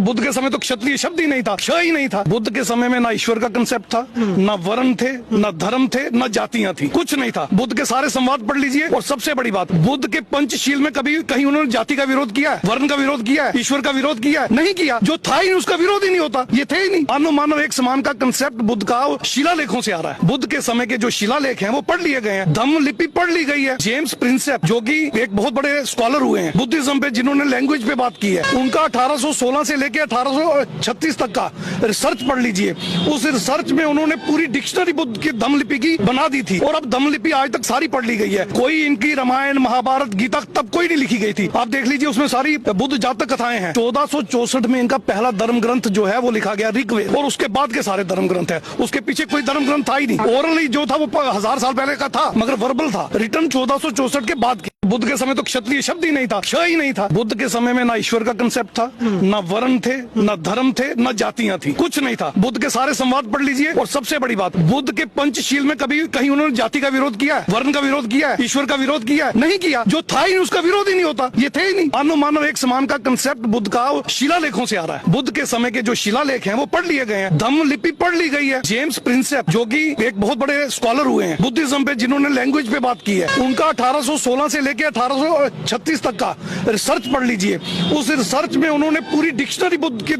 बुद्ध के समय तो क्षत्रिय शब्द ही नहीं था, श ही नहीं था। बुद्ध के समय में ना ईश्वर का कंसेप्ट था, ना वर्ण थे, ना धर्म थे, ना जातियां थी, कुछ नहीं था। बुद्ध के सारे संवाद पढ़ लीजिए। और सबसे बड़ी बात, बुद्ध के पंचशील में कभी कहीं उन्होंने जाति का विरोध किया है, वर्ण का विरोध किया है, ईश्वर का विरोध किया है? नहीं किया। जो था ही नहीं उसका विरोध ही नहीं होता, ये थे ही नहीं। मानव मानव एक समान का कंसेप्ट बुद्ध का शिलालेखों से आ रहा है। बुद्ध के समय के जो शिलालेख हैं वो पढ़ लिए गए हैं, धम्म लिपि पढ़ ली गई है। जेम्स प्रिंसेप जो कि एक बहुत बड़े स्कॉलर हुए हैं बुद्धिज्म पे, जिन्होंने लैंग्वेज पे बात की है, उनका 1816 से लेकर 1836 तक का रिसर्च पढ़ लीजिए। उस रिसर्च में उन्होंने पूरी डिक्शनरी बुद्ध की धम्म लिपि की बना दी थी। और अब धम्म लिपि आज तक सारी पढ़ ली गई है। कोई इनकी रामायण महाभारत गीता तब कोई नहीं लिखी गई थी। आप देख लीजिए, उसमें सारी बुद्ध जातक कथाएं हैं। 1464 में इनका पहला धर्म ग्रंथ जो है वो लिखा गया, ऋग्वेद। और उसके बाद के सारे धर्म ग्रंथ है। उसके पीछे कोई धर्म ग्रंथ था ही नहीं। ओरली जो था वो 1000 साल पहले का था, मगर वर्बल था। रिटर्न 1464 के बाद के। बुद्ध के समय तो क्षत्रिय शब्द ही नहीं था, श ही नहीं था। बुद्ध के समय में ना ईश्वर का कंसेप्ट था, ना वर्ण थे, ना धर्म थे, ना जातियां थी, कुछ नहीं था। बुद्ध के सारे संवाद पढ़ लीजिए। और सबसे बड़ी बात, बुद्ध के पंचशील में कभी कहीं उन्होंने जाति का विरोध किया है, वर्ण का विरोध किया है, ईश्वर का विरोध किया है? नहीं किया। जो था ही नहीं उसका विरोध ही नहीं होता, ये थे ही नहीं। मानव मानव एक समान का कंसेप्ट बुद्ध का शिलालेखों से आ रहा है। बुद्ध के समय के जो शिलालेख हैं वो पढ़ लिए गए हैं, धम्म लिपि पढ़ ली गई है। जेम्स प्रिंसेप जो कि एक बहुत बड़े स्कॉलर हुए हैं बुद्धिज्म पे, जिन्होंने लैंग्वेज पे बात की है, उनका 1816 से लेकर 1836 तक का रिसर्च पढ़ लीजिए। उस रिसर्च में उन्होंने पूरी डिक्शनरी बुद्ध की